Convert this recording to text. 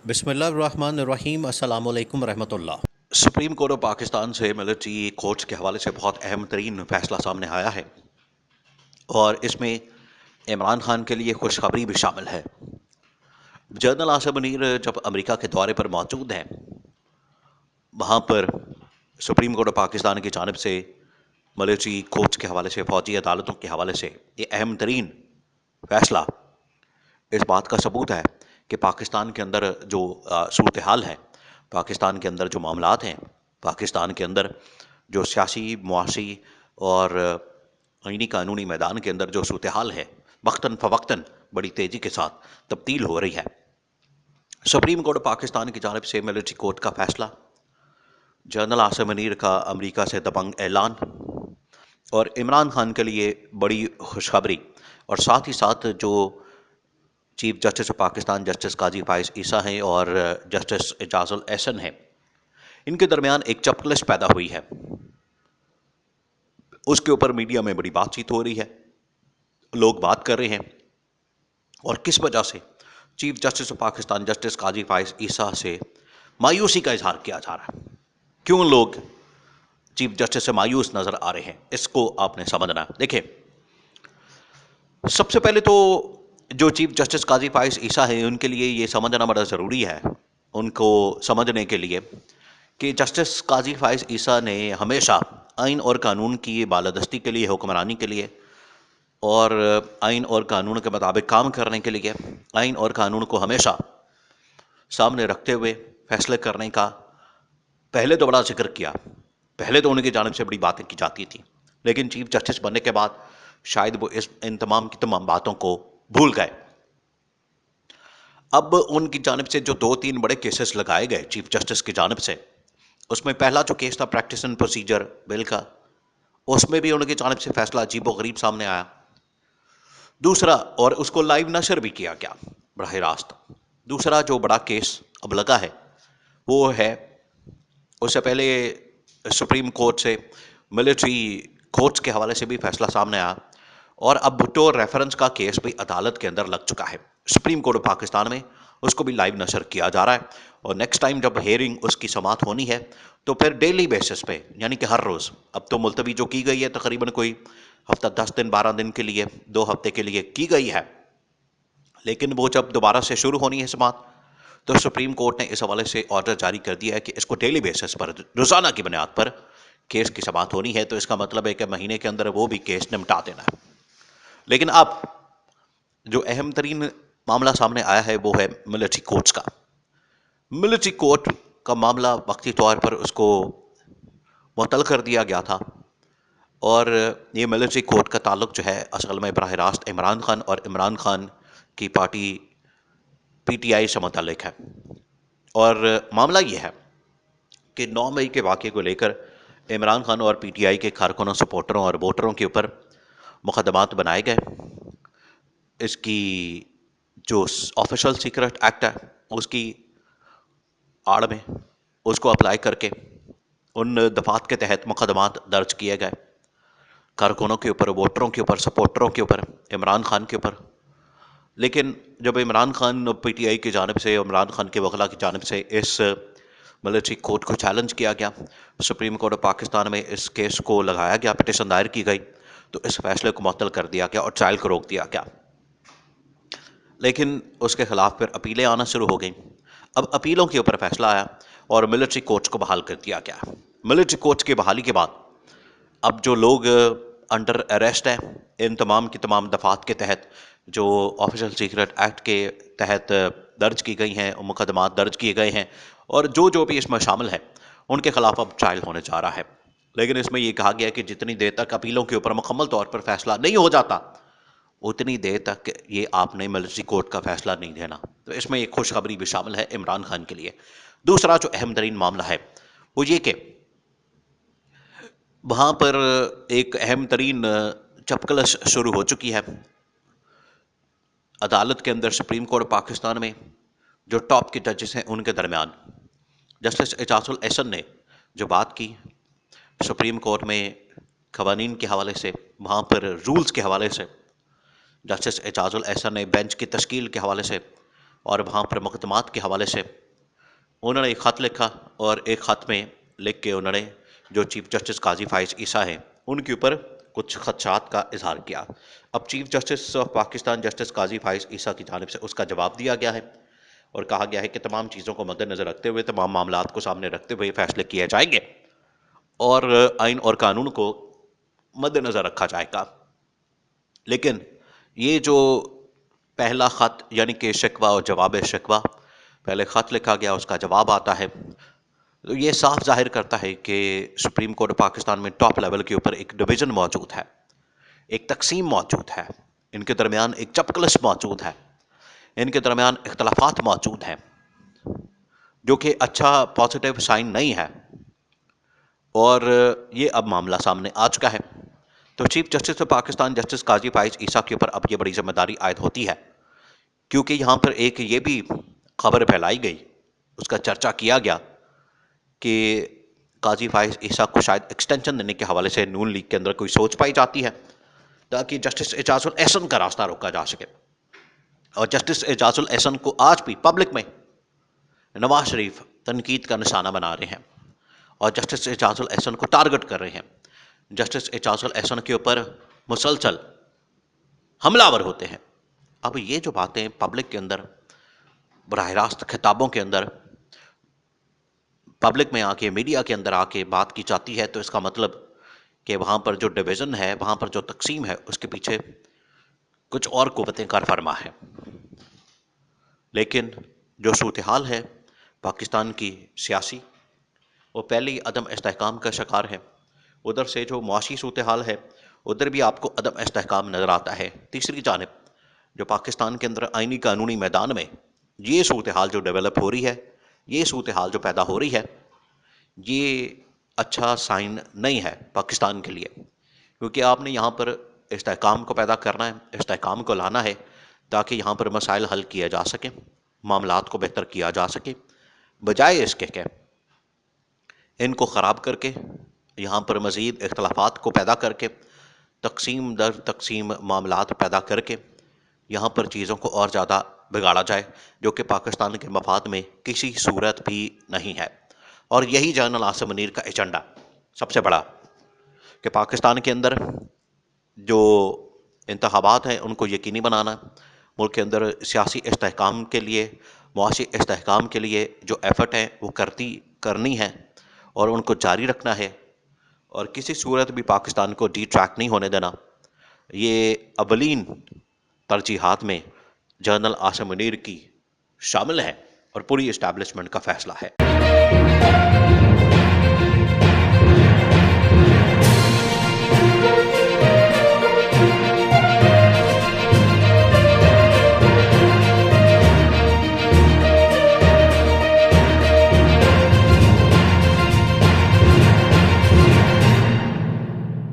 बिस्मिल्लाहिर्रहमानिर्रहीम अस्सलामु अलैकुम रहमतुल्लाह। सुप्रीम कोर्ट ऑफ पाकिस्तान से मिलिट्री कोर्ट्स के हवाले से बहुत अहम तरीन फैसला सामने आया है और इसमें इमरान खान के लिए खुशखबरी भी शामिल है। जनरल आसिम मुनीर जब अमेरिका के दौरे पर मौजूद हैं, वहाँ पर सुप्रीम कोर्ट ऑफ पाकिस्तान की जानिब से मिलिट्री कोर्ट्स के हवाले से, फौजी अदालतों के हवाले से ये अहम तरीन फैसला इस बात का सबूत है कि पाकिस्तान के अंदर जो सूरत हाल है, पाकिस्तान के अंदर जो मामलात हैं, पाकिस्तान के अंदर जो सियासी, मुआशी और आईनी कानूनी मैदान के अंदर जो सूरत हाल है, वक्तन फ़वक्तन बड़ी तेज़ी के साथ तब्दील हो रही है। सुप्रीम कोर्ट पाकिस्तान की जानिब से मिलिट्री कोर्ट का फैसला, जनरल आसिम मुनीर का अमेरिका से दबंग ऐलान और इमरान खान के लिए बड़ी खुशखबरी, और साथ ही साथ जो chief justice of Pakistan justice Qazi Faez Isa हैं और जस्टिस एजाजुल एहसन हैं, इनके दरमियान एक चपकलिश पैदा हुई है। उसके ऊपर मीडिया में बड़ी बातचीत हो रही है, लोग बात कर रहे हैं और किस वजह से chief justice of Pakistan justice Qazi Faez Isa से मायूसी का इजहार किया जा रहा है। क्यों लोग चीफ जस्टिस से मायूस नजर आ रहे हैं, इसको आपने समझना है। देखिए, सबसे पहले तो जो चीफ जस्टिस काजी फाइज ईसा है, उनके लिए ये समझना बड़ा ज़रूरी है, उनको समझने के लिए कि जस्टिस काजी फाइज ईसा ने हमेशा आइन और कानून की बालादस्ती के लिए, हुक्मरानी के लिए और आइन और कानून के मुताबिक काम करने के लिए, आइन और कानून को हमेशा सामने रखते हुए फैसले करने का पहले तो बड़ा जिक्र किया। पहले तो उनकी जानिब से बड़ी बातें की जाती थी, लेकिन चीफ जस्टिस बनने के बाद शायद वो इन तमाम की तमाम बातों को भूल गए। अब उनकी जानिब से जो 2-3 बड़े केसेस लगाए गए चीफ जस्टिस की जानिब से, उसमें पहला जो केस था प्रैक्टिस एंड प्रोसीजर बिल का, उसमें भी उनकी जानिब से फैसला अजीब व गरीब सामने आया। दूसरा, और उसको लाइव नशर भी किया गया बराह रास्त। दूसरा जो बड़ा केस अब लगा है वो है, उससे पहले सुप्रीम कोर्ट से मिलिट्री कोर्ट्स के हवाले से भी फैसला सामने आया और अब भुट्टो रेफरेंस का केस भी अदालत के अंदर लग चुका है सुप्रीम कोर्ट ऑफ पाकिस्तान में, उसको भी लाइव नशर किया जा रहा है। और नेक्स्ट टाइम जब हेयरिंग उसकी समाप्त होनी है तो फिर डेली बेसिस पे, यानी कि हर रोज़, अब तो मुलतवी जो की गई है तकरीबन कोई हफ्ता 10 दिन 12 दिन के लिए, 2 हफ्ते के लिए की गई है, लेकिन वो जब दोबारा से शुरू होनी है समात, तो सुप्रीम कोर्ट ने इस हवाले से ऑर्डर जारी कर दिया है कि इसको डेली बेसिस पर, रोज़ाना की बुनियाद पर केस की समात होनी है। तो इसका मतलब है कि महीने के अंदर वो भी केस निपटा देना है। लेकिन अब जो अहम तरीन मामला सामने आया है वो है मिलिट्री कोर्ट्स का। मिलिट्री कोर्ट का मामला वक्ती तौर पर उसको मुअत्तल कर दिया गया था और ये मिलिट्री कोर्ट का ताल्लुक जो है असल में बराह रास्त इमरान खान और इमरान खान की पार्टी पीटीआई से मुतल्लिक है। और मामला ये है कि 9 मई के वाक़े को लेकर इमरान खान और पीटीआई के कारकुनों, सपोर्टरों और वोटरों के ऊपर मुकदमात बनाए गए। इसकी जो ऑफिशियल सीक्रेट एक्ट है उसकी आड़ में उसको अप्लाई करके उन दफात के तहत मुकदमात दर्ज किए गए कारकुनों के ऊपर, वोटरों के ऊपर, सपोर्टरों के ऊपर, इमरान खान के ऊपर। लेकिन जब इमरान खान पीटीआई की जानिब से, इमरान खान के वकला की जानिब से इस मिलिट्री कोर्ट को चैलेंज किया गया, सुप्रीम कोर्ट ऑफ पाकिस्तान में इस केस को लगाया गया, पिटिशन दायर की गई, तो इस फैसले को मुअत्तल कर दिया गया और ट्रायल को रोक दिया गया। लेकिन उसके खिलाफ फिर अपीलें आना शुरू हो गई। अब अपीलों के ऊपर फैसला आया और मिलिट्री कोर्ट्स को बहाल कर दिया गया। मिलिट्री कोर्ट्स की बहाली के बाद अब जो लोग अंडर अरेस्ट हैं, इन तमाम की तमाम दफात के तहत जो ऑफिशियल सीक्रेट एक्ट के तहत दर्ज की गई हैं, मुकदमात दर्ज किए गए हैं और जो जो भी इसमें शामिल है, उनके खिलाफ अब ट्रायल होने जा रहा है। लेकिन इसमें यह कहा गया कि जितनी देर तक अपीलों के ऊपर मुकम्मल तौर पर फैसला नहीं हो जाता, उतनी देर तक ये आपने मिलिट्री कोर्ट का फैसला नहीं देना। तो इसमें एक खुशखबरी भी शामिल है इमरान खान के लिए। दूसरा जो अहम तरीन मामला है वो ये कि वहाँ पर एक अहम तरीन चपकलश शुरू हो चुकी है अदालत के अंदर, सुप्रीम कोर्ट पाकिस्तान में जो टॉप के जजेस हैं उनके दरमियान। जस्टिस एजाजुल एहसन ने जो बात की सुप्रीम कोर्ट में क़वानीन के हवाले से, वहाँ पर रूल्स के हवाले से, जस्टिस एजाजुल एहसन ने बेंच की तश्कील के हवाले से और वहाँ पर मुकदमात के हवाले से उन्होंने एक ख़त लिखा और एक ख़त में लिख के उन्होंने जो चीफ जस्टिस काजी फाइज ईसा हैं उनके ऊपर कुछ खदशात का इजहार किया। अब chief justice of Pakistan justice Qazi Faez Isa की जानिब से उसका जवाब दिया गया है और कहा गया है कि तमाम चीज़ों को मद्देनज़र रखते हुए, तमाम मामलात को सामने रखते हुए फैसले किए जाएंगे और आइन और कानून को मद्देनज़र रखा जाएगा। लेकिन ये जो पहला ख़त यानी कि शिकवा और जवाब शिकवा, पहले ख़त लिखा गया उसका जवाब आता है, तो ये साफ जाहिर करता है कि सुप्रीम कोर्ट पाकिस्तान में टॉप लेवल के ऊपर एक डिवीज़न मौजूद है, एक तकसीम मौजूद है, इनके दरमियान एक चपकलस मौजूद है, इनके दरमियान इख्तलाफात मौजूद हैं, जो कि अच्छा पॉजिटिव साइन नहीं है। और ये अब मामला सामने आ चुका है। तो chief justice of Pakistan justice Qazi Faez Isa के ऊपर अब ये बड़ी जिम्मेदारी आयद होती है, क्योंकि यहाँ पर एक ये भी खबर फैलाई गई, उसका चर्चा किया गया कि काजी फाइज ईसा को शायद एक्सटेंशन देने के हवाले से नून लीग के अंदर कोई सोच पाई जाती है ताकि जस्टिस एजाजुल एहसन का रास्ता रोका जा सके। और जस्टिस एजाजुल एहसन को आज भी पब्लिक में नवाज शरीफ तनकीद का निशाना बना रहे हैं और जस्टिस एजाजुल एहसन को टारगेट कर रहे हैं। जस्टिस एजाजुल एहसन के ऊपर मुसलसल हमलावर होते हैं। अब ये जो बातें पब्लिक के अंदर बराह रास्त खिताबों के अंदर पब्लिक में आके, मीडिया के अंदर आके बात की जाती है, तो इसका मतलब कि वहाँ पर जो डिवीज़न है, वहाँ पर जो तकसीम है, उसके पीछे कुछ और कुव्वतें कार फरमा है। लेकिन जो सूरत हाल है पाकिस्तान की सियासी, वो पहले ही अदम इस्तेहकाम का शिकार है। उधर से जो मुआशी सूरत हाल है, उधर भी आपको अदम इस्तेहकाम नज़र आता है। तीसरी जानिब जो पाकिस्तान के अंदर आइनी कानूनी मैदान में ये सूरत हाल जो डेवलप हो रही है, ये सूरत हाल जो पैदा हो रही है, ये अच्छा साइन नहीं है पाकिस्तान के लिए, क्योंकि आपने यहाँ पर इस्तेहकाम को पैदा करना है, इस्तेहकाम को लाना है ताकि यहाँ पर मसाइल हल किए जा सकें, मामलात को बेहतर किया जा सके, बजाय इसके के इनको ख़राब करके, यहाँ पर मज़ीद इख्तलाफात को पैदा करके, तकसीम दर तकसीम मामलात पैदा करके यहाँ पर चीज़ों को और ज़्यादा बिगाड़ा जाए, जो कि पाकिस्तान के मफाद में किसी सूरत भी नहीं है। और यही जनरल आसिम मुनीर का एजेंडा सबसे बड़ा, कि पाकिस्तान के अंदर जो इंतखाबात हैं उनको यकीनी बनाना, मुल्क के अंदर सियासी इस्तेहकाम के लिए, मुआशी इस्तेहकाम के लिए जो एफ़र्ट हैं वो करनी है और उनको जारी रखना है, और किसी सूरत भी पाकिस्तान को डिट्रैक्ट नहीं होने देना। ये अवलीन तरजीहात में जनरल आसिम मुनीर की शामिल है और पूरी इस्टेब्लिशमेंट का फैसला है।